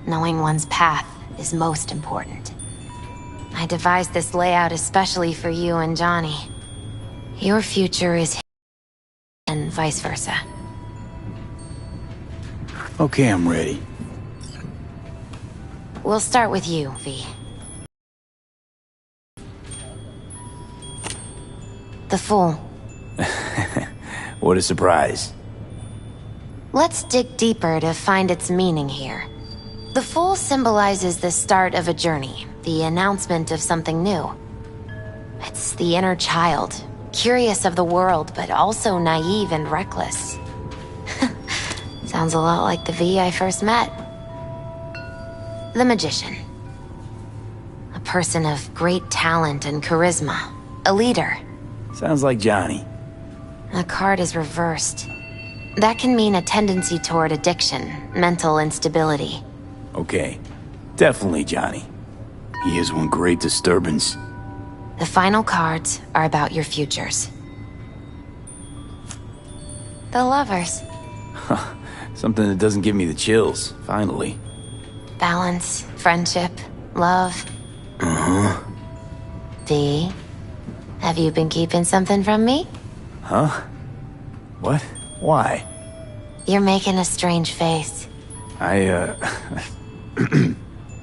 knowing one's path is most important. I devised this layout especially for you and Johnny. Your future is his and vice versa. Okay, I'm ready. We'll start with you, V. The Fool. What a surprise. Let's dig deeper to find its meaning here. The Fool symbolizes the start of a journey, the announcement of something new. It's the inner child, curious of the world, but also naive and reckless. Sounds a lot like the V I first met. The Magician. A person of great talent and charisma. A leader. Sounds like Johnny. The card is reversed. That can mean a tendency toward addiction, mental instability. Okay, definitely Johnny. He is one great disturbance. The final cards are about your futures. The Lovers. Something that doesn't give me the chills, finally. Balance, friendship, love. Uh-huh. V, have you been keeping something from me? Huh? What? Why? You're making a strange face.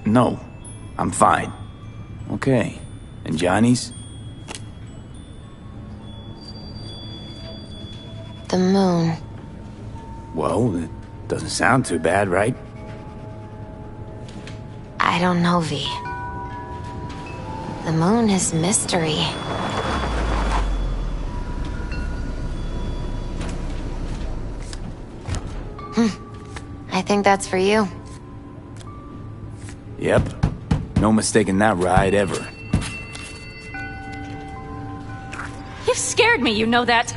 No. I'm fine. Okay. And Johnny's? The moon. Well, it doesn't sound too bad, right? I don't know, V. The moon is mystery. I think that's for you. Yep. No mistaking that ride ever. You've scared me, you know that.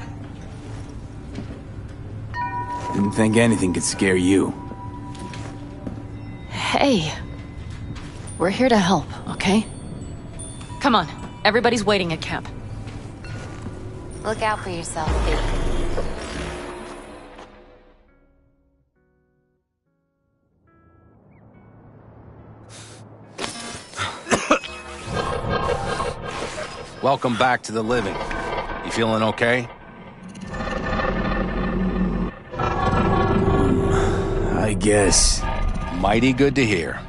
Didn't think anything could scare you. Hey. We're here to help, okay? Come on. Everybody's waiting at camp. Look out for yourself, V. Welcome back to the living. You feeling okay? I guess. Mighty good to hear.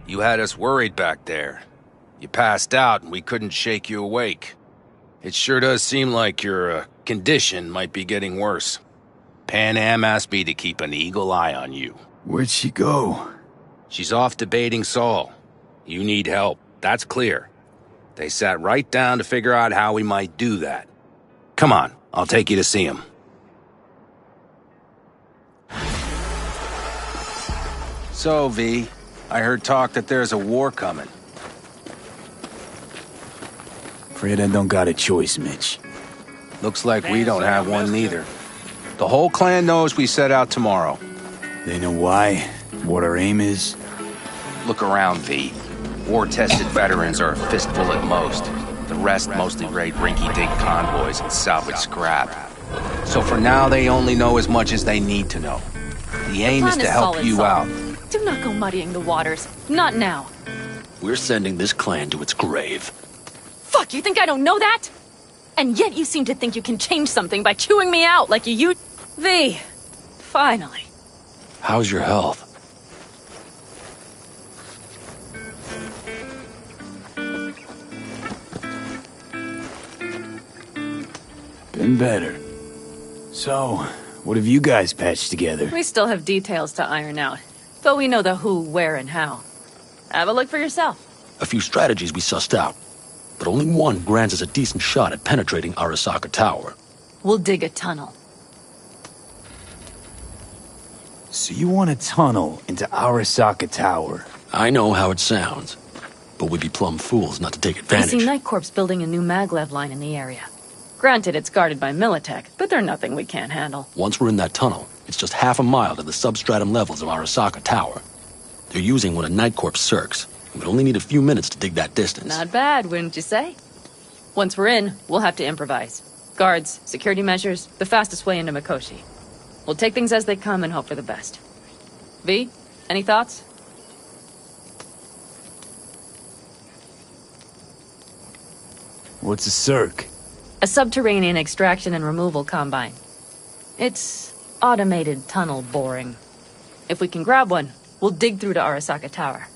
You had us worried back there. You passed out and we couldn't shake you awake. It sure does seem like your condition might be getting worse. Panam asked me to keep an eagle eye on you. Where'd she go? She's off debating Saul. You need help, that's clear. They sat right down to figure out how we might do that. Come on, I'll take you to see him. So, V, I heard talk that there's a war coming. Afraid I don't got a choice, Mitch. Looks like we don't have one neither. The whole clan knows we set out tomorrow. They know why? What our aim is? Look around, V. War-tested veterans are a fistful at most. The rest mostly raid rinky-dink convoys and salvage scrap. So for now, they only know as much as they need to know. The aim is to help you out. Do not go muddying the waters. Not now. We're sending this clan to its grave. Fuck, you think I don't know that? And yet you seem to think you can change something by chewing me out like you V. Finally. How's your health? Been better. So, what have you guys patched together? We still have details to iron out, but we know the who, where, and how. Have a look for yourself. A few strategies we sussed out, but only one grants us a decent shot at penetrating Arasaka Tower. We'll dig a tunnel. So you want a tunnel into Arasaka Tower? I know how it sounds, but we'd be plumb fools not to take I advantage. see Night Corps building a new maglev line in the area. Granted, it's guarded by Militech, but they're nothing we can't handle. Once we're in that tunnel, it's just half a mile to the substratum levels of Arasaka Tower. They're using one of Night Corps' circs. We'd only need a few minutes to dig that distance. Not bad, wouldn't you say? Once we're in, we'll have to improvise. Guards, security measures, the fastest way into Mikoshi. We'll take things as they come and hope for the best. V, any thoughts? What's a circ? A subterranean extraction and removal combine. It's automated tunnel boring. If we can grab one, we'll dig through to Arasaka Tower.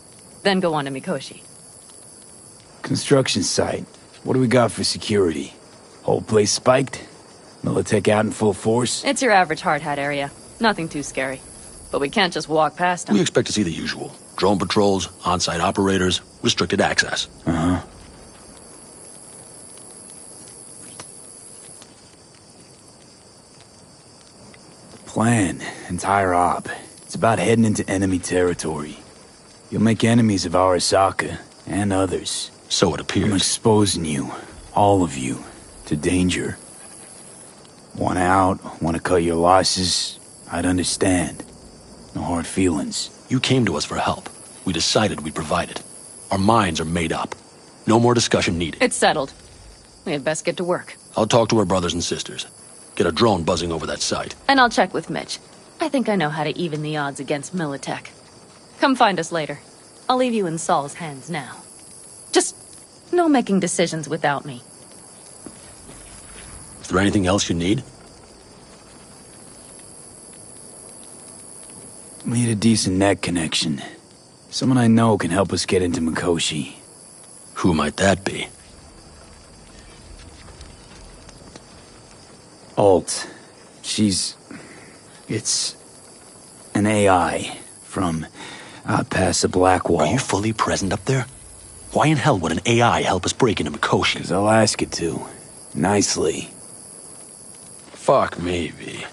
Then go on to Mikoshi. Construction site. What do we got for security? Whole place spiked? Militech out in full force? It's your average hard hat area. Nothing too scary. But we can't just walk past them. We expect to see the usual. Drone patrols, on-site operators, restricted access. Uh-huh. Plan. Entire op. It's about heading into enemy territory. You'll make enemies of Arasaka, and others. So it I'm appears. exposing you, all of you, to danger. Want out, want to cut your losses, I'd understand. No hard feelings. You came to us for help. We decided we'd provide it. Our minds are made up. No more discussion needed. It's settled. We had best get to work. I'll talk to our brothers and sisters. Get a drone buzzing over that site. And I'll check with Mitch. I think I know how to even the odds against Militech. Come find us later. I'll leave you in Saul's hands now. Just no making decisions without me. Is there anything else you need? Need a decent net connection. Someone I know can help us get into Mikoshi. Who might that be? Alt. It's an AI from out past the Black Wall. Are you fully present up there? Why in hell would an AI help us break into Mikoshi? 'Cause I'll ask it to. Nicely. Fuck me, V.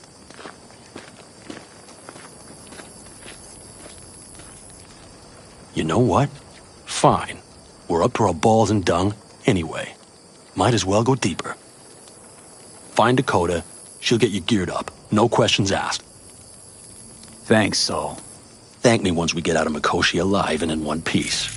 You know what? Fine. We're up to our balls in dung anyway. Might as well go deeper. Find Dakota. She'll get you geared up. No questions asked. Thanks, Saul. Thank me once we get out of Mikoshi alive and in one piece.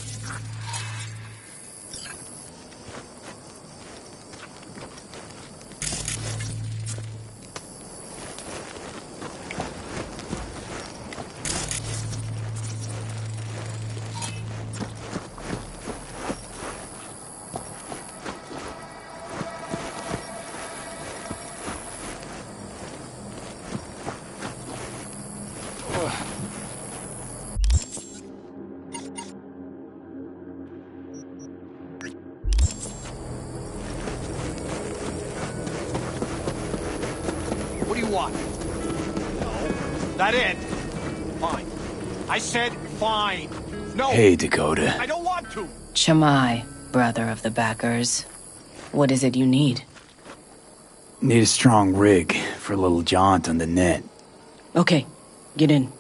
What do you want? No, that it. Fine. I said fine. No. Hey, Dakota. I don't want to. Shamai, brother of the backers. What is it you need? Need a strong rig for a little jaunt on the net. Okay, get in.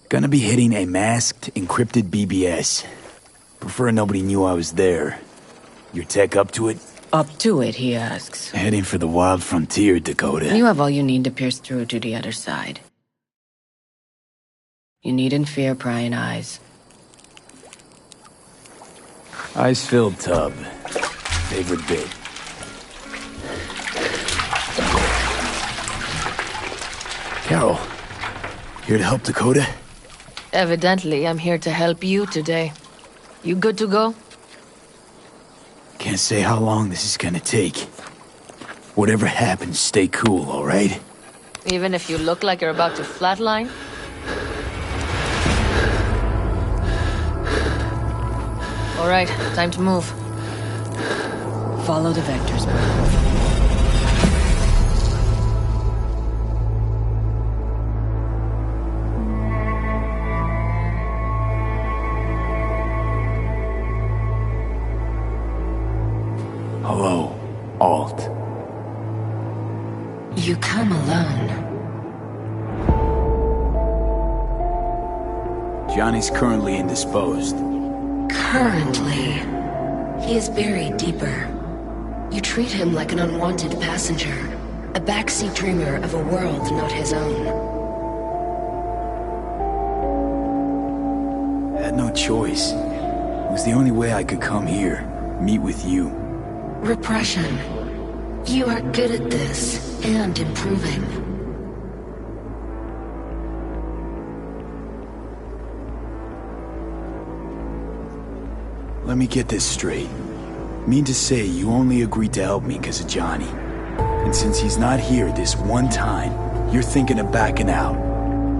Gonna be hitting a masked, encrypted BBS. Prefer nobody knew I was there. Your tech up to it? Up to it, he asks. Heading for the wild frontier, Dakota. You have all you need to pierce through to the other side. You needn't fear prying eyes. Ice-filled tub. Favorite bit. Carol, here to help Dakota? Evidently, I'm here to help you today. You good to go? Can't say how long this is gonna take. Whatever happens, stay cool, alright? Even if you look like you're about to flatline? Alright, time to move. Follow the vectors, brother. Hello, Alt. You come alone. Johnny's currently indisposed. Currently, he is buried deeper. You treat him like an unwanted passenger, a backseat dreamer of a world not his own. Had no choice. It was the only way I could come here, meet with you. Repression. You are good at this, and improving. Let me get this straight. Mean to say you only agreed to help me because of Johnny. And since he's not here this one time, you're thinking of backing out.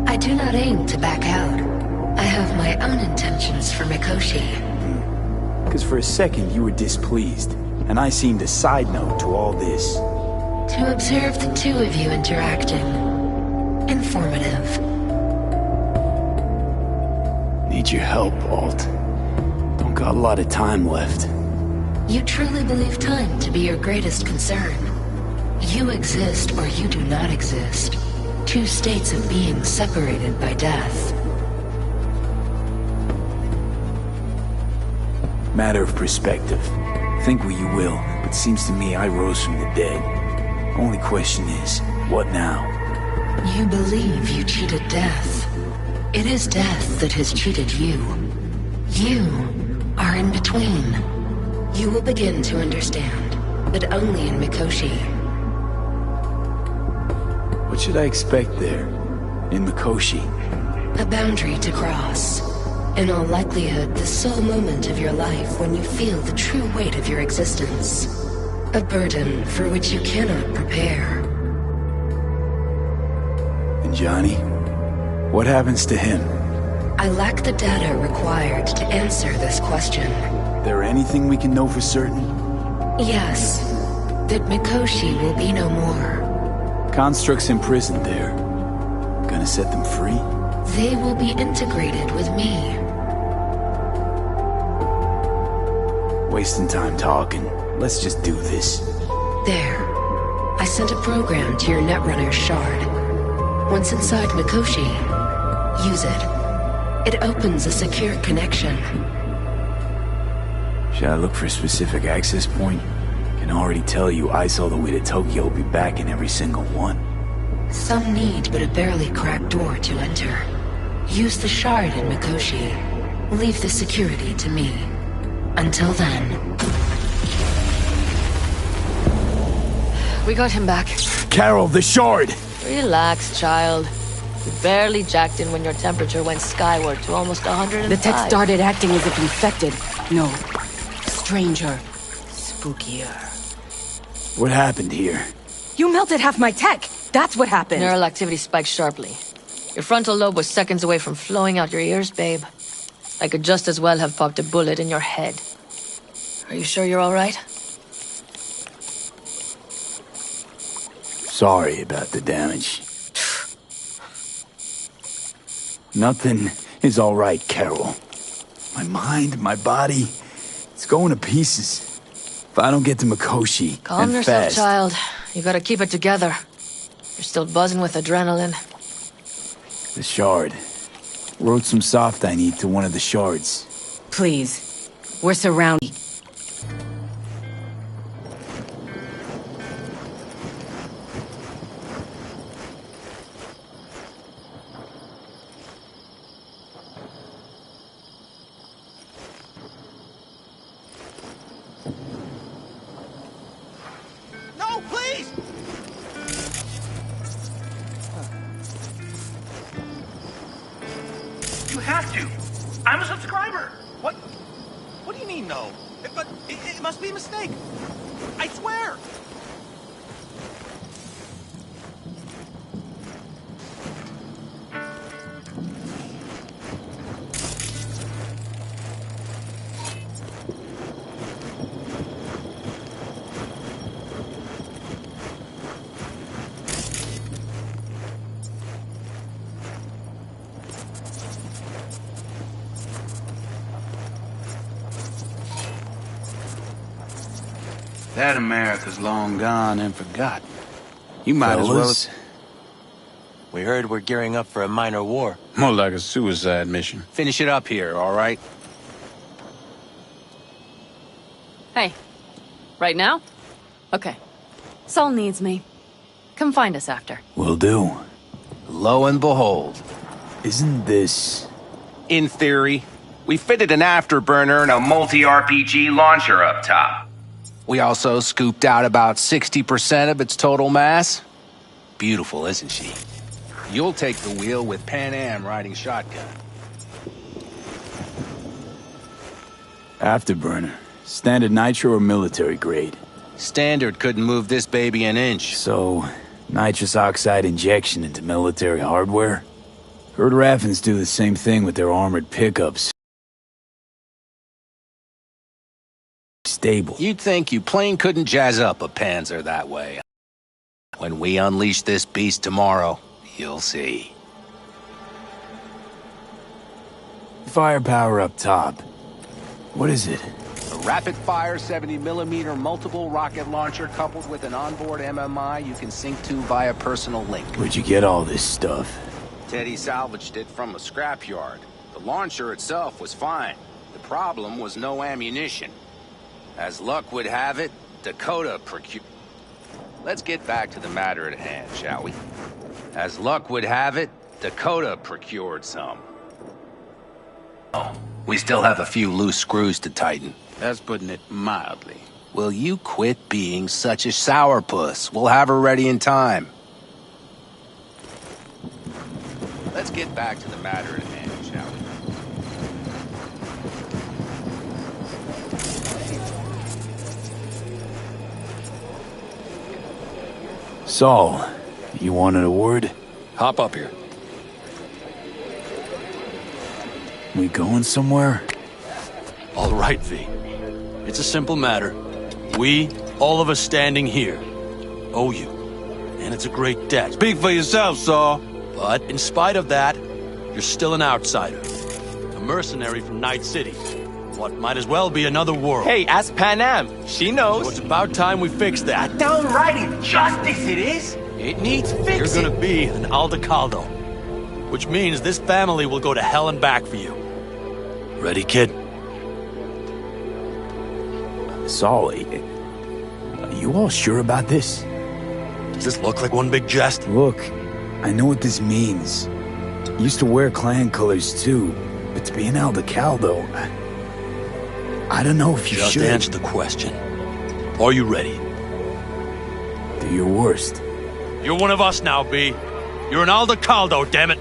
I do not aim to back out. I have my own intentions for Mikoshi. Because for a second you were displeased, and I seemed a side note to all this. To observe the two of you interacting. Informative. Need your help, Alt. Don't got a lot of time left. You truly believe time to be your greatest concern. You exist or you do not exist. Two states of being separated by death. Matter of perspective. Think what you will, but seems to me I rose from the dead. Only question is, what now? You believe you cheated death. It is death that has cheated you. You are in between. You will begin to understand, but only in Mikoshi. What should I expect there? In Mikoshi? A boundary to cross. In all likelihood, the sole moment of your life when you feel the true weight of your existence. A burden for which you cannot prepare. And Johnny? What happens to him? I lack the data required to answer this question. There anything we can know for certain? Yes. That Mikoshi will be no more. Constructs imprisoned there. Gonna set them free? They will be integrated with me. Wasting time talking. Let's just do this. There. I sent a program to your Netrunner's shard. Once inside Mikoshi, use it. It opens a secure connection. Should I look for a specific access point? Can already tell you I saw the way to Tokyo will be back in every single one. Some need but a barely cracked door to enter. Use the shard in Mikoshi. Leave the security to me. Until then... We got him back. Carol, the shard! Relax, child. You barely jacked in when your temperature went skyward to almost 105. The tech started acting as if infected. No. Stranger. Spookier. What happened here? You melted half my tech! That's what happened! Neural activity spiked sharply. Your frontal lobe was seconds away from flowing out your ears, babe. I could just as well have popped a bullet in your head. Are you sure you're all right? Sorry about the damage. Nothing is all right, Carol. My mind, my body, it's going to pieces. If I don't get to Mikoshi, Calm and yourself, fast. child. You gotta keep it together. You're still buzzing with adrenaline. The shard. Wrote some soft I need to one of the shards. Please. We're surrounded. No, please! You have to. I'm a subscriber. What? What do you mean, no? It must be a mistake. I swear. That America's long gone and forgotten. You might as Fellas, well... we heard we're gearing up for a minor war. More like a suicide mission. Finish it up here, all right? Hey. Right now? Okay. Saul needs me. Come find us after. Will do. Lo and behold. Isn't this... In theory, we fitted an afterburner and a multi-RPG launcher up top. We also scooped out about 60% of its total mass. Beautiful, isn't she? You'll take the wheel with Panam riding shotgun. Afterburner. Standard nitro or military grade? Standard couldn't move this baby an inch. So, nitrous oxide injection into military hardware? Heard Raffens do the same thing with their armored pickups. Stable. You'd think you plain couldn't jazz up a Panzer that way. When we unleash this beast tomorrow, you'll see. Firepower up top. What is it? A rapid-fire 70mm multiple rocket launcher coupled with an onboard MMI you can sync to via personal link. Where'd you get all this stuff? Teddy salvaged it from a scrapyard. The launcher itself was fine. The problem was no ammunition. As luck would have it, Dakota procured... Let's get back to the matter at hand, shall we? As luck would have it, Dakota procured some. Oh, we still have a few loose screws to tighten. That's putting it mildly. Will you quit being such a sourpuss? We'll have her ready in time. Let's get back to the matter at hand, shall we? Saul, you wanted a word? Hop up here. We going somewhere? All right, V. It's a simple matter. We, all of us standing here, owe you. And it's a great debt. Speak for yourself, Saul. But in spite of that, you're still an outsider. A mercenary from Night City. What might as well be another world. Hey, ask Panam. She knows. So it's about time we fix that. Downright injustice it is. It needs fixing. You're gonna be an Aldecaldo. Which means this family will go to hell and back for you. Ready, kid? Saul, are you all sure about this? Does this look like one big jest? Look, I know what this means. Used to wear clan colors too, but to be an Aldecaldo, I don't know if you Just should. answer the question. Are you ready? Do your worst. You're one of us now, B. You're an Aldecaldo, damn it.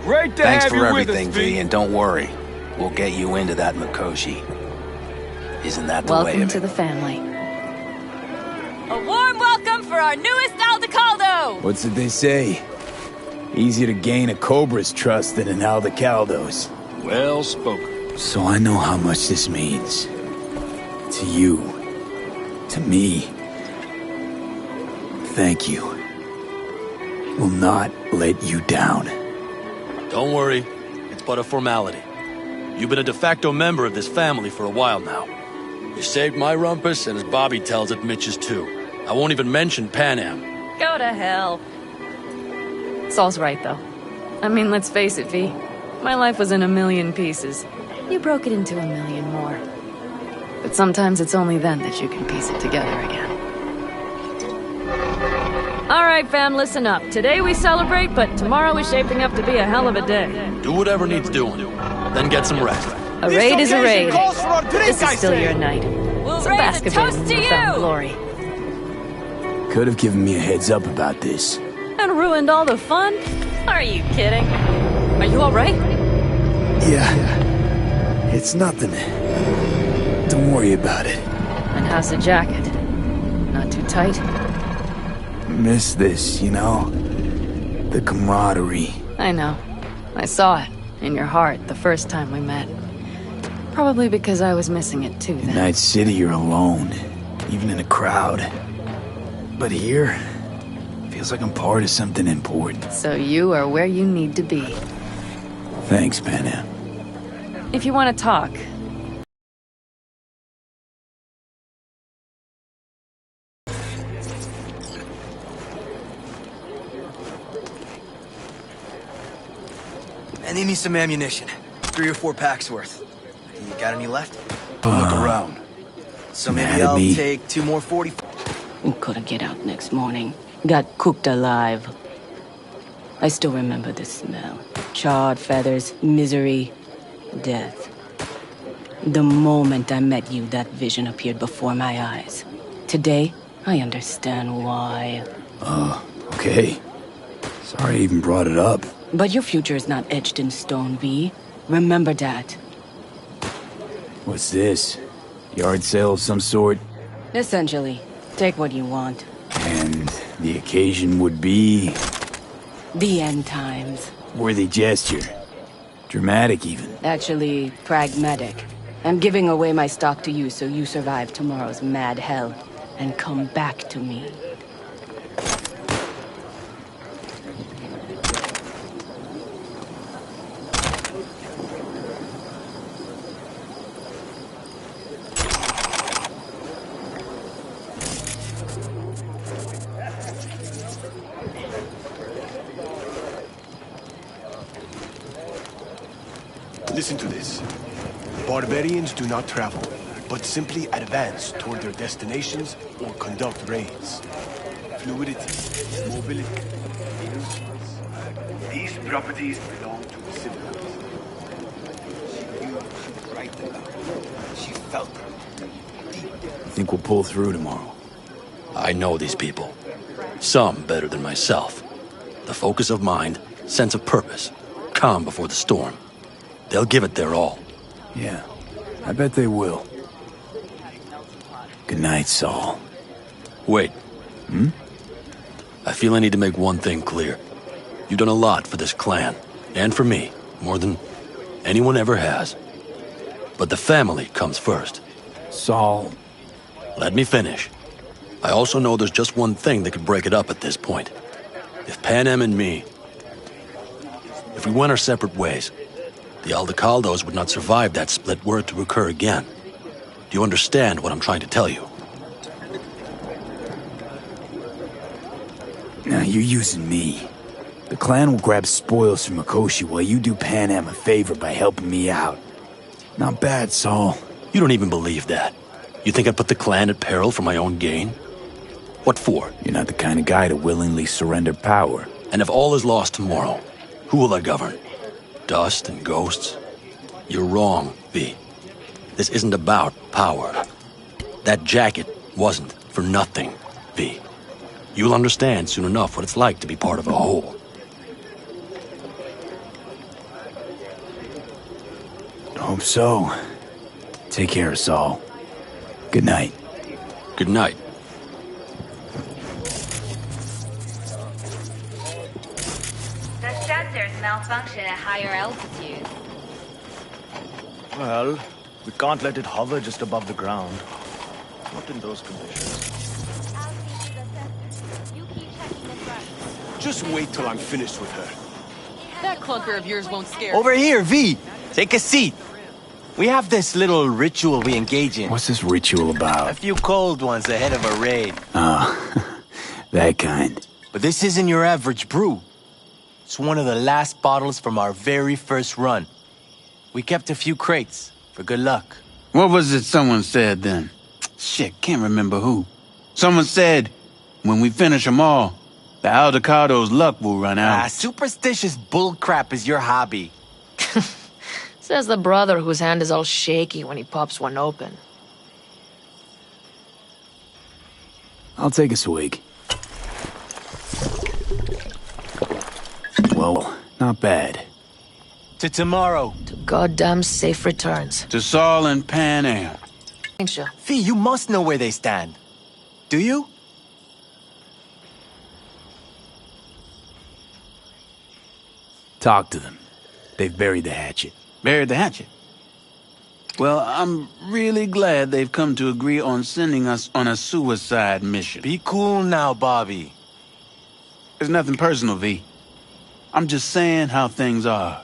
Great to Thanks have for you everything, with us, V, and don't worry. We'll get you into that Mikoshi. Isn't that the way Welcome of to it? the family. A warm welcome for our newest Aldecaldo! What's it they say? Easier to gain a Cobra's trust than an Aldecaldo's. Well spoken. So I know how much this means. To you. To me. Thank you. Will not let you down. Don't worry. It's but a formality. You've been a de facto member of this family for a while now. You saved my rumpus, and as Bobby tells it, Mitch's too. I won't even mention Panam. Go to hell. Saul's right, though. I mean, let's face it, V. My life was in a million pieces. You broke it into a million more. But sometimes it's only then that you can piece it together again. All right, fam, listen up. Today we celebrate, but tomorrow is shaping up to be a hell of a day. Do whatever needs doing. Then get some rest. A raid is a raid. This is still your night. We'll Some raise a basketball toast in to newfound you! glory. Could have given me a heads up about this. And ruined all the fun? Are you kidding? Are you all right? Yeah. It's nothing. Don't worry about it. And how's the jacket? Not too tight? Miss this, you know? The camaraderie. I know. I saw it in your heart the first time we met. Probably because I was missing it too In then. Night City, you're alone. Even in a crowd. But here, feels like I'm part of something important. So you are where you need to be. Thanks, Panam. If you want to talk, I need me some ammunition. 3 or 4 packs worth. You got any left? Look around. So Mad maybe at I'll me? take 2 more 40. We couldn't get out next morning. Got cooked alive. I still remember the smell. Charred feathers, misery, death. The moment I met you, that vision appeared before my eyes. Today, I understand why. Okay. Sorry I even brought it up. But your future is not etched in stone, V. Remember that. What's this? Yard sale of some sort? Essentially. Take what you want. And the occasion would be... The end times. Worthy gesture. Dramatic, even. Actually, pragmatic. I'm giving away my stock to you so you survive tomorrow's mad hell. And come back to me. Listen to this. Barbarians do not travel, but simply advance toward their destinations or conduct raids. Fluidity, mobility, illusions. These properties belong to the civilized. She knew she right about them. She felt them. I think we'll pull through tomorrow. I know these people. Some better than myself. The focus of mind, sense of purpose, calm before the storm. They'll give it their all. Yeah, I bet they will. Good night, Saul. Wait. I feel I need to make one thing clear. You've done a lot for this clan, and for me, more than anyone ever has. But the family comes first. Saul... Let me finish. I also know there's just one thing that could break it up at this point. If Panam and me... If we went our separate ways, the Aldecaldos would not survive that split were it to occur again. Do you understand what I'm trying to tell you? Now, you're using me. The clan will grab spoils from Mikoshi while you do Panam a favor by helping me out. Not bad, Saul. You don't even believe that. You think I'd put the clan at peril for my own gain? What for? You're not the kind of guy to willingly surrender power. And if all is lost tomorrow, who will I govern? Dust and ghosts? You're wrong, V. This isn't about power. That jacket wasn't for nothing, V. You'll understand soon enough what it's like to be part of a whole. Hope so. Take care, Saul. Good night. Good night. The sensors malfunction at higher altitudes. Well, we can't let it hover just above the ground. Not in those conditions. Just wait till I'm finished with her. That clunker of yours won't scare Over here, V! Take a seat. We have this little ritual we engage in. What's this ritual about? A few cold ones ahead of a raid. Oh, that kind. But this isn't your average brew. It's one of the last bottles from our very first run. We kept a few crates, for good luck. What was it someone said then? Shit, can't remember who. Someone said, when we finish them all, the Aldecado's luck will run out. Superstitious bullcrap is your hobby. Says the brother whose hand is all shaky when he pops one open. I'll take a swig. Well, not bad. To tomorrow. To goddamn safe returns. To Saul and Panam. Fee, you must know where they stand. Do you? Talk to them. They've buried the hatchet. Buried the hatchet? Well, I'm really glad they've come to agree on sending us on a suicide mission. Be cool now, Bobby. It's nothing personal, V. I'm just saying how things are.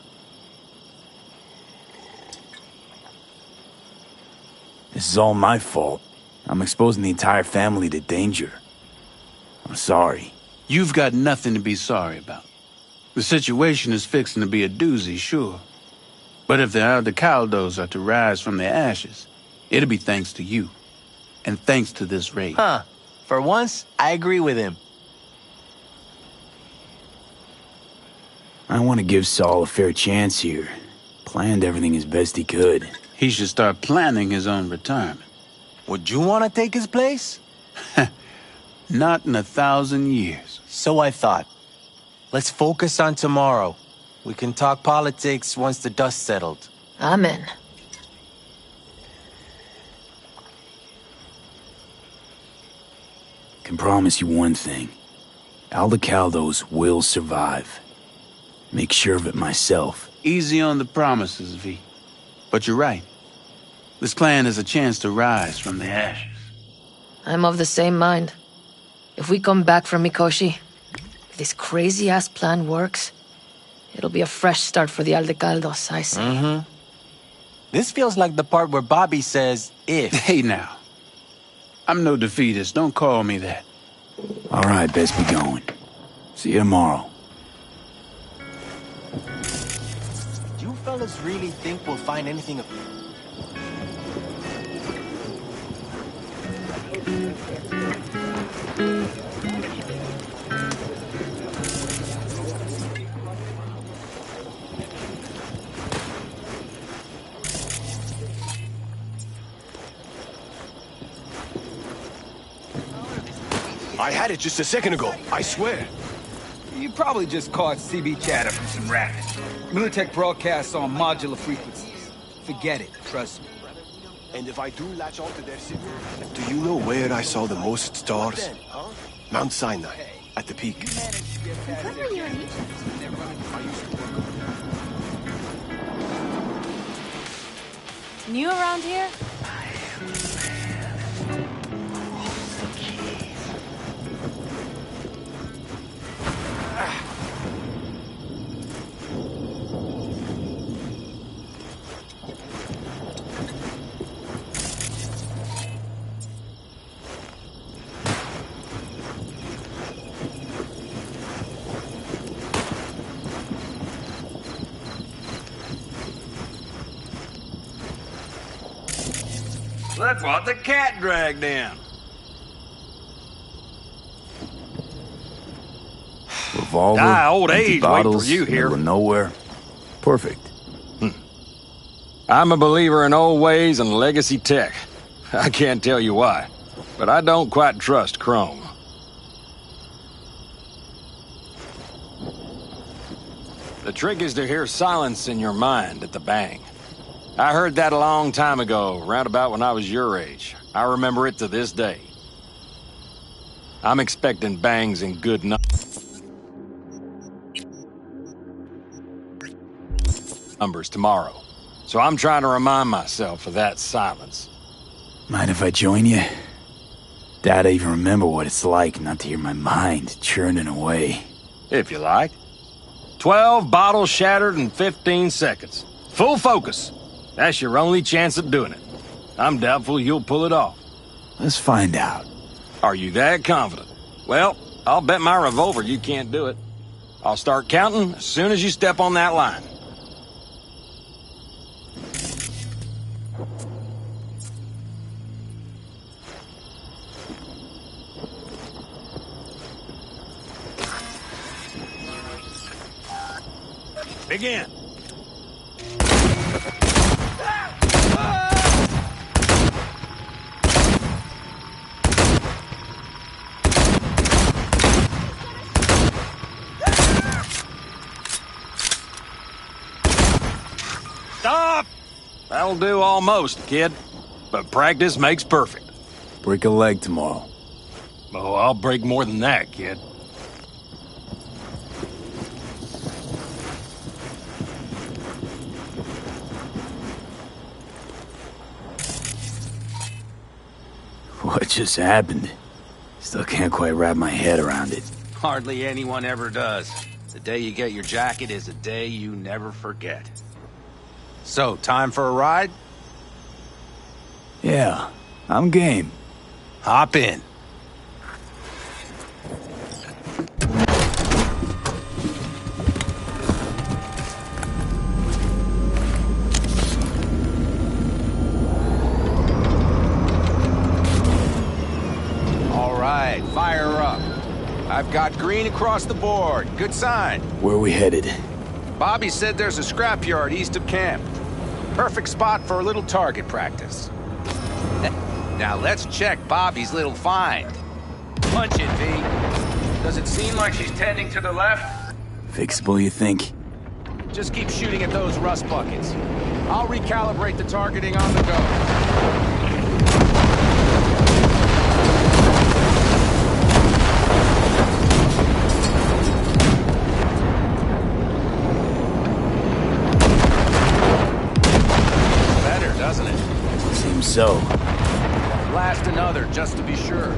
This is all my fault. I'm exposing the entire family to danger. I'm sorry. You've got nothing to be sorry about. The situation is fixing to be a doozy, sure. But if the Aldecaldos are to rise from their ashes, it'll be thanks to you. And thanks to this raid. Huh. For once, I agree with him. I want to give Saul a fair chance here. Planned everything as best he could. He should start planning his own retirement. Would you want to take his place? Not in 1,000 years. So I thought. Let's focus on tomorrow. We can talk politics once the dust settled. Amen. can promise you one thing. Aldecaldos will survive. Make sure of it myself. Easy on the promises, V. But you're right. This clan has a chance to rise from the ashes. I'm of the same mind. If we come back from Mikoshi, if this crazy-ass plan works, it'll be a fresh start for the Aldecaldos, I say. Mm-hmm. This feels like the part where Bobby says, if. Hey now. I'm no defeatist, don't call me that. All right, best be going. See you tomorrow. Do you fellas really think we'll find anything of... I had it just a second ago, I swear. You probably just caught CB chatter from some rabbits. Militech broadcasts on modular frequencies. Forget it, trust me. And if I do latch onto their signal, do you know where I saw the most stars? Mount Sinai, at the peak. New around here? Look what the cat dragged in. Revolver, Old empty age bottles, waiting for you here. middle of nowhere. Perfect. I'm a believer in old ways and legacy tech. I can't tell you why, but I don't quite trust Chrome. The trick is to hear silence in your mind at the bang. I heard that a long time ago, round about when I was your age. I remember it to this day. I'm expecting bangs in good numbers tomorrow, so I'm trying to remind myself of that silence. Mind if I join you? Doubt I even remember what it's like not to hear my mind churning away. If you like. 12 bottles shattered in 15 seconds. Full focus. That's your only chance of doing it. I'm doubtful you'll pull it off. Let's find out. Are you that confident? Well, I'll bet my revolver you can't do it. I'll start counting as soon as you step on that line. Begin. Stop! That'll do almost, kid. But practice makes perfect. Break a leg tomorrow. Oh, I'll break more than that, kid. What just happened? Still can't quite wrap my head around it. Hardly anyone ever does. The day you get your jacket is a day you never forget. So, time for a ride? Yeah, I'm game. Hop in. All right, fire up. I've got green across the board. Good sign. Where are we headed? Bobby said there's a scrapyard east of camp. Perfect spot for a little target practice. Now let's check Bobby's little find. Punch it, V. Does it seem like she's tending to the left? Fixable, you think? Just keep shooting at those rust buckets. I'll recalibrate the targeting on the go. so? Blast another, just to be sure.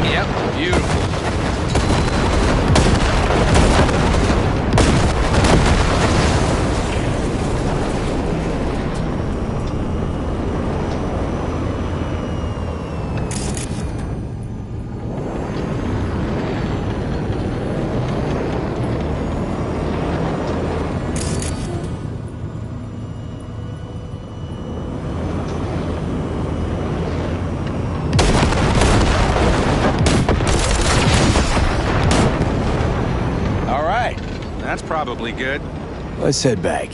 Yep, beautiful. That's probably good. Let's head back.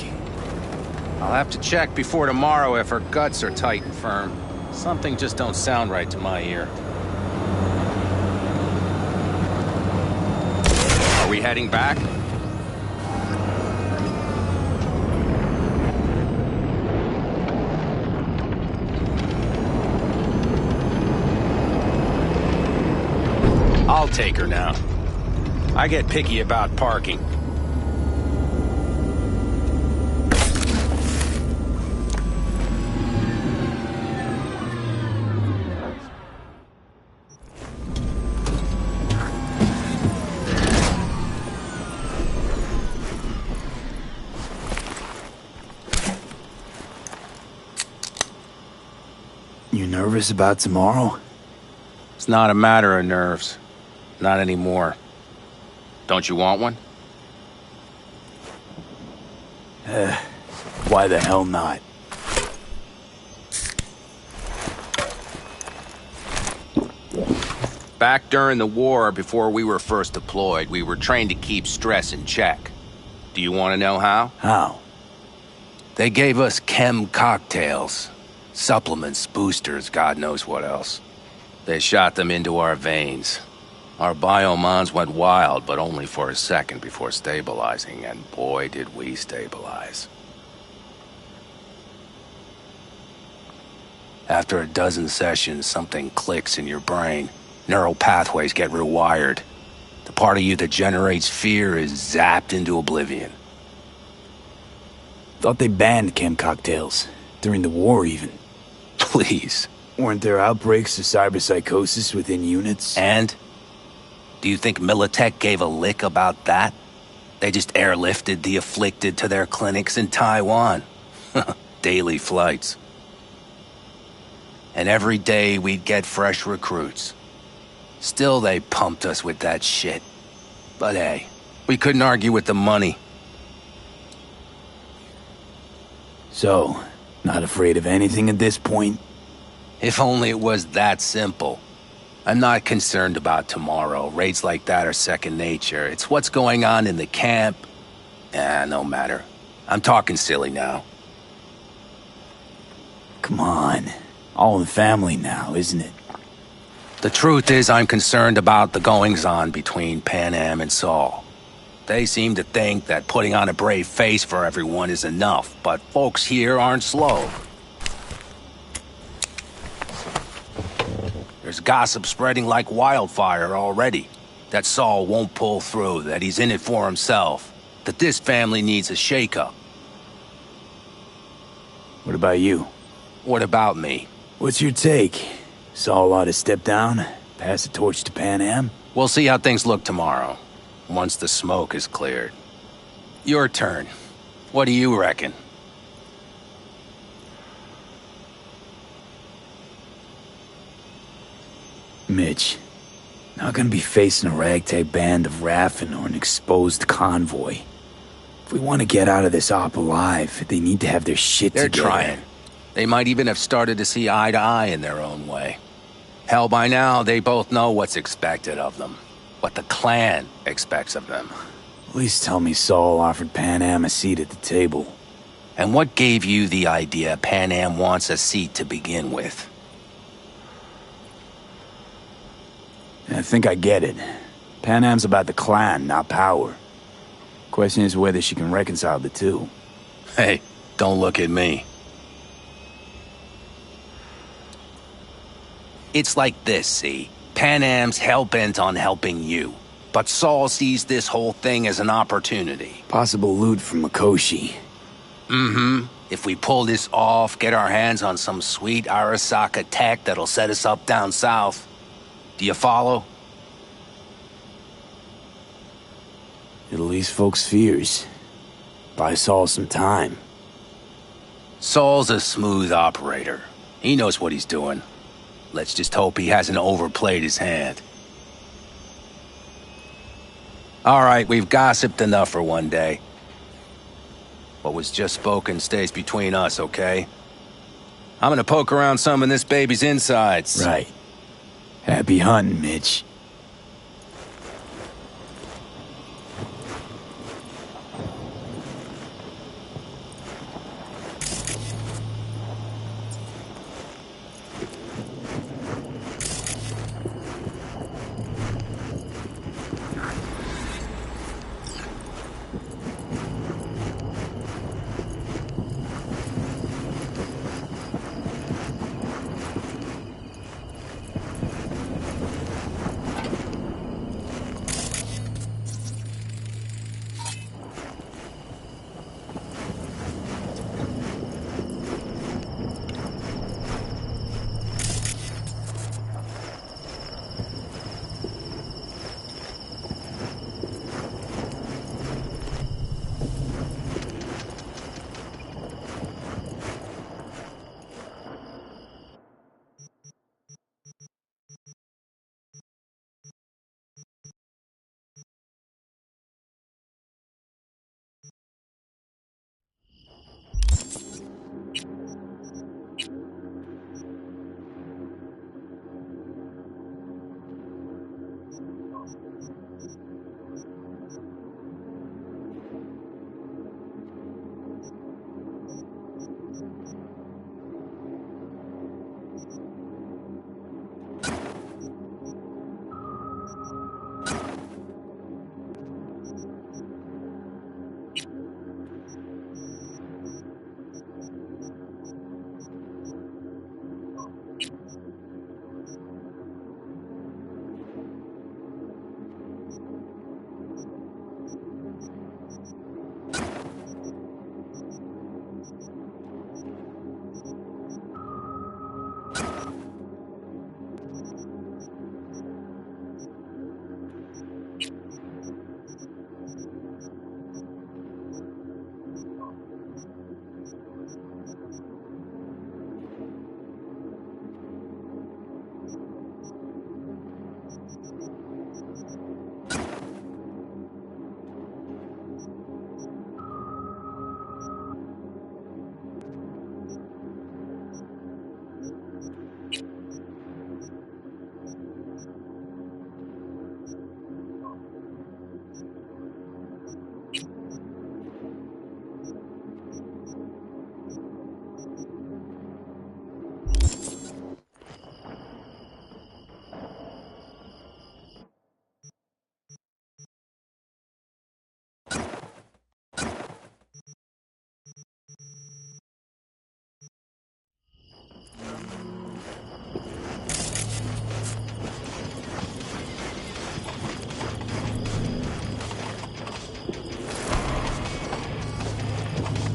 I'll have to check before tomorrow if her guts are tight and firm. Something just don't sound right to my ear. Are we heading back? I'll take her now. I get picky about parking. You nervous about tomorrow? It's not a matter of nerves. Not anymore. Don't you want one? Why the hell not? Back during the war, before we were first deployed, we were trained to keep stress in check. Do you want to know how? How? They gave us chem cocktails. Supplements, boosters, God knows what else. They shot them into our veins. Our biomons went wild, but only for a second before stabilizing, and boy did we stabilize. After a dozen sessions, something clicks in your brain. Neural pathways get rewired. The part of you that generates fear is zapped into oblivion. Thought they banned chem cocktails. During the war, even. Please. Weren't there outbreaks of cyberpsychosis within units? And? Do you think Militech gave a lick about that? They just airlifted the afflicted to their clinics in Taiwan. Daily flights. And every day we'd get fresh recruits. Still they pumped us with that shit. But hey, we couldn't argue with the money. So, not afraid of anything at this point? If only it was that simple. I'm not concerned about tomorrow. Raids like that are second nature. It's what's going on in the camp. No matter. I'm talking silly now. Come on. All in the family now, isn't it? The truth is I'm concerned about the goings-on between Panam and Saul. They seem to think that putting on a brave face for everyone is enough, but folks here aren't slow. There's gossip spreading like wildfire already. That Saul won't pull through, that he's in it for himself, that this family needs a shakeup. What about you? What about me? What's your take? Saul ought to step down, pass the torch to Panam? We'll see how things look tomorrow, once the smoke is cleared. Your turn. What do you reckon? Mitch, not gonna be facing a ragtag band of Raffin or an exposed convoy. If we want to get out of this op alive, they need to have their shit They're together. trying. They might even have started to see eye to eye in their own way. Hell, by now, they both know what's expected of them. What the clan expects of them. At least tell me Saul offered Panam a seat at the table. And what gave you the idea Panam wants a seat to begin with? I think I get it. Panam's about the clan, not power. Question is whether she can reconcile the two. Hey, don't look at me. It's like this, see? Panam's hell-bent on helping you. But Saul sees this whole thing as an opportunity. Possible loot from Mikoshi. Mm-hmm. If we pull this off, get our hands on some sweet Arasaka tech that'll set us up down south. Do you follow? It'll ease folks' fears. Buy Saul some time. Saul's a smooth operator. He knows what he's doing. Let's just hope he hasn't overplayed his hand. All right, we've gossiped enough for one day. What was just spoken stays between us, okay? I'm gonna poke around some of this baby's insides. Right. Happy hunting, Mitch.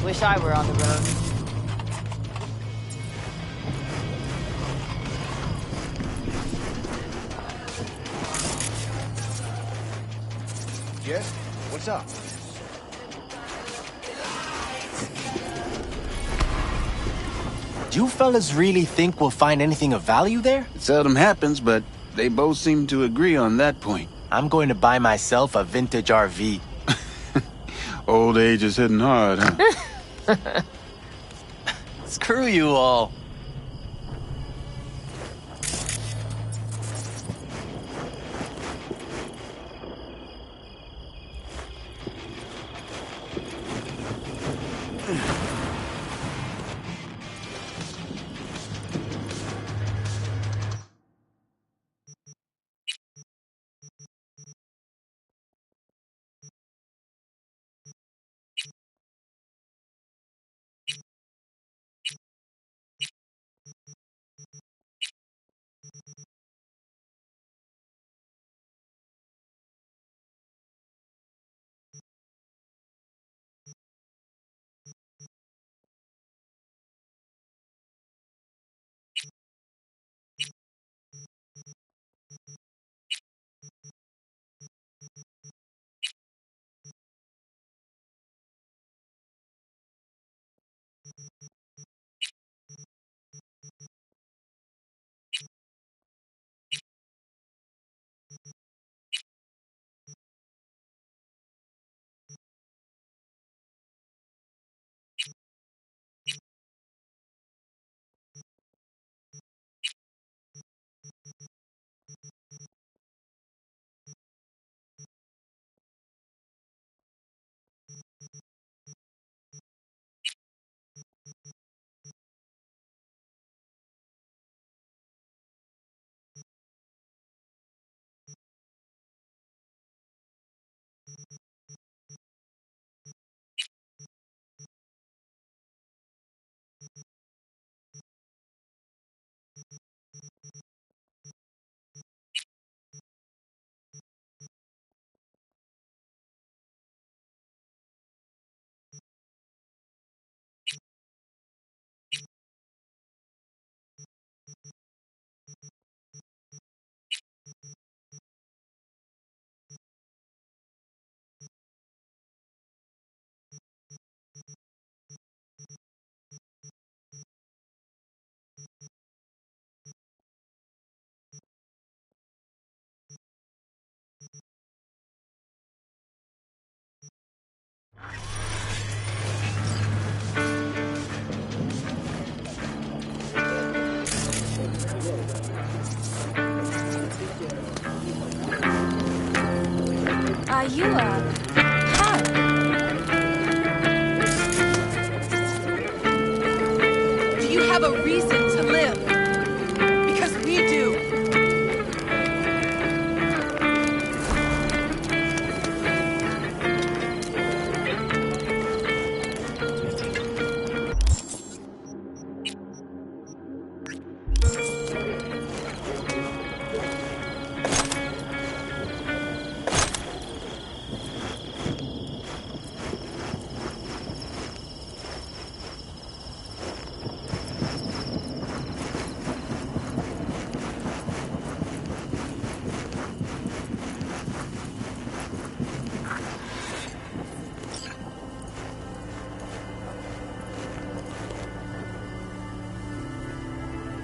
Wish I were on the road. Yes? What's up? Do you fellas really think we'll find anything of value there? It seldom happens, but they both seem to agree on that point. I'm going to buy myself a vintage RV. Old age is hitting hard, huh? Screw you all. Hi. Do you have a reason to live? Because we do.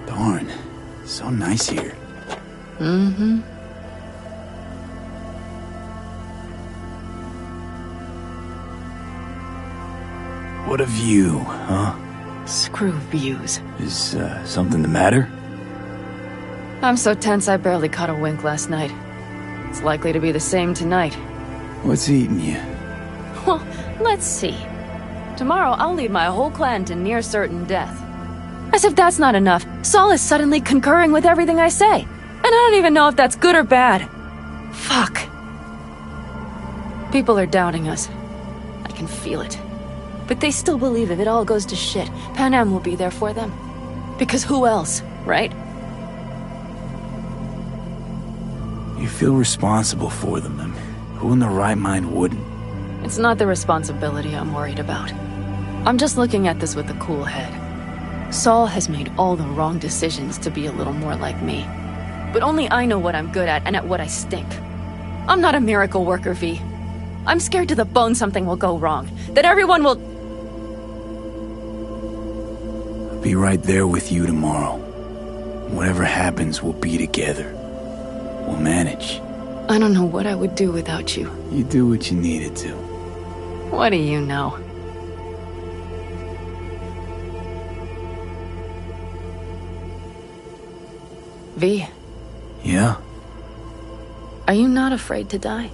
Darn, so nice here. Mm-hmm. What a view, huh? Screw views. Is something the matter? I'm so tense I barely caught a wink last night. It's likely to be the same tonight. What's eating you? Well, let's see. Tomorrow I'll lead my whole clan to near certain death. As if that's not enough, Saul is suddenly concurring with everything I say. And I don't even know if that's good or bad. Fuck. People are doubting us. I can feel it. But they still believe if it all goes to shit, Panam will be there for them. Because who else, right? You feel responsible for them, and who in their right mind wouldn't? It's not the responsibility I'm worried about. I'm just looking at this with a cool head. Saul has made all the wrong decisions to be a little more like me. But only I know what I'm good at and at what I stink. I'm not a miracle worker, V. I'm scared to the bone something will go wrong. That everyone will... I'll be right there with you tomorrow. Whatever happens, we'll be together. We'll manage. I don't know what I would do without you. You do what you needed to. What do you know? V. Yeah? Are you not afraid to die?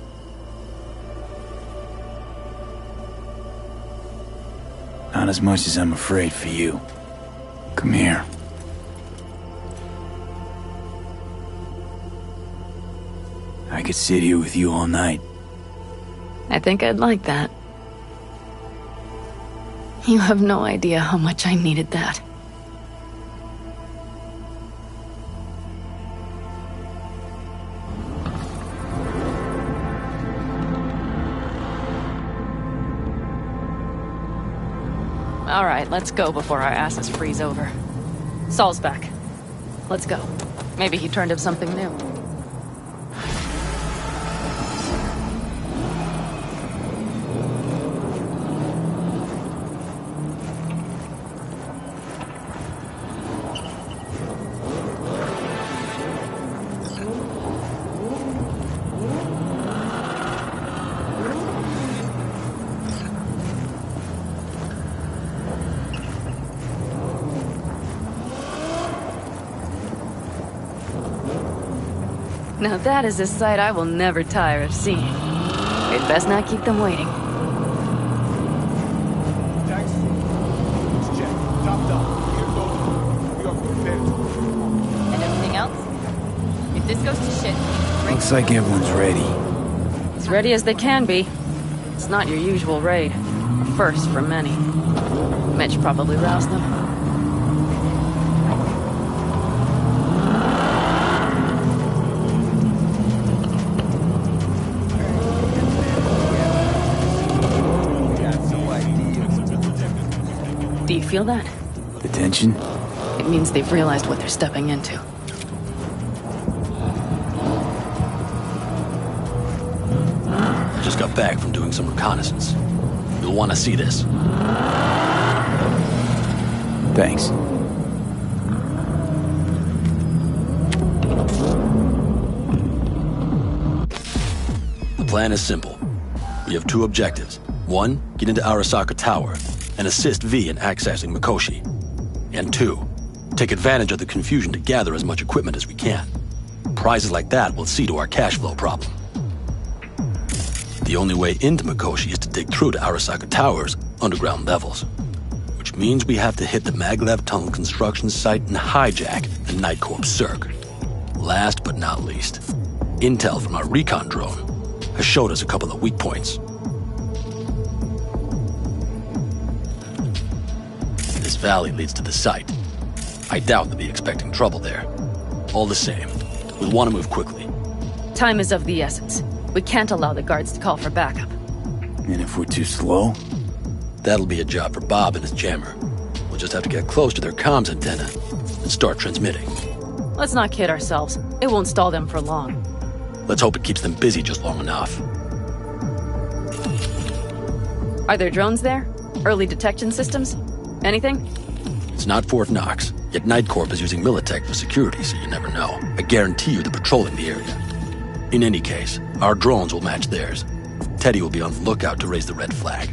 Not as much as I'm afraid for you. Come here. I could sit here with you all night. I think I'd like that. You have no idea how much I needed that. All right, let's go before our asses freeze over. Saul's back. Let's go. Maybe he turned up something new. Now that is a sight I will never tire of seeing. We'd best not keep them waiting. Taxi. It's checked. Top down. Here goes. We are prepared. And everything else? If this goes to shit, Looks like everyone's ready. As ready as they can be. It's not your usual raid. A first for many. Mitch probably roused them. Do you feel that? The tension? It means they've realized what they're stepping into. I just got back from doing some reconnaissance. You'll want to see this. Thanks. The plan is simple. We have two objectives. One, get into Arasaka Tower and assist V in accessing Mikoshi. And two, take advantage of the confusion to gather as much equipment as we can. Prizes like that will see to our cash flow problem. The only way into Mikoshi is to dig through to Arasaka Tower's underground levels. Which means we have to hit the Maglev Tunnel construction site and hijack the Night Corps Cirque. Last but not least, intel from our recon drone has showed us a couple of weak points. This valley leads to the site. I doubt they'll be expecting trouble there. All the same, we'll want to move quickly. Time is of the essence. We can't allow the guards to call for backup. And if we're too slow? That'll be a job for Bob and his jammer. We'll just have to get close to their comms antenna and start transmitting. Let's not kid ourselves. It won't stall them for long. Let's hope it keeps them busy just long enough. Are there drones there? Early detection systems? Anything? It's not Fort Knox, yet Night Corp is using Militech for security, so you never know. I guarantee you they're patrolling the area. In any case, our drones will match theirs. Teddy will be on the lookout to raise the red flag.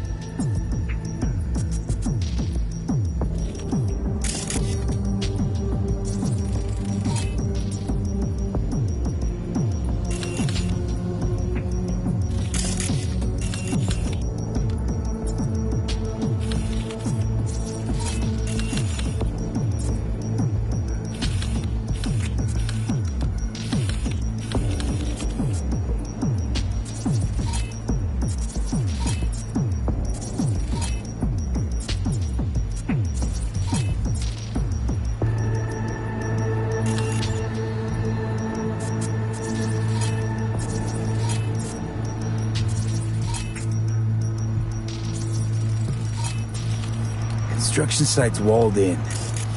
Construction site's walled in.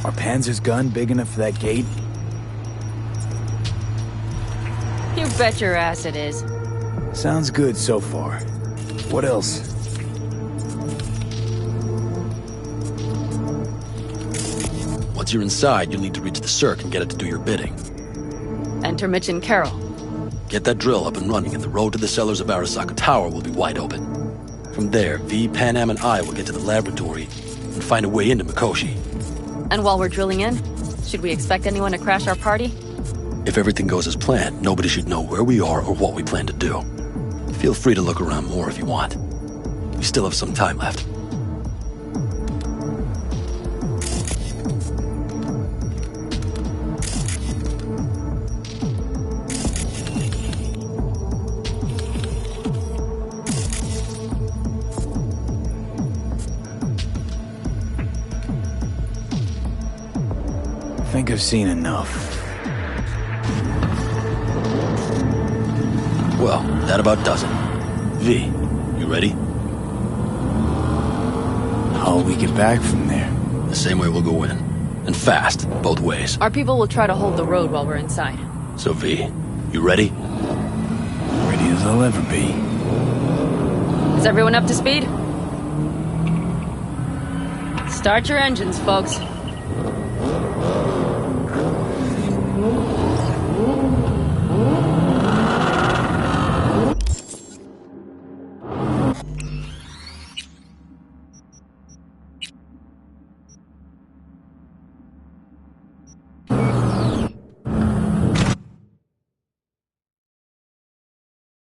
Are Panzer's gun big enough for that gate? You bet your ass it is. Sounds good so far. What else? Once you're inside, you'll need to reach the Cirque and get it to do your bidding. Enter Mitch and Carol. Get that drill up and running, and the road to the cellars of Arasaka Tower will be wide open. From there, V, Panam, and I will get to the laboratory and find a way into Mikoshi. And while we're drilling in, should we expect anyone to crash our party? If everything goes as planned, nobody should know where we are or what we plan to do. Feel free to look around more if you want. We still have some time left. I think I've seen enough. Well, that about does it. V, you ready? How'll we get back from there? The same way we'll go in. And fast, both ways. Our people will try to hold the road while we're inside. So V, you ready? Ready as I'll ever be. Is everyone up to speed? Start your engines, folks.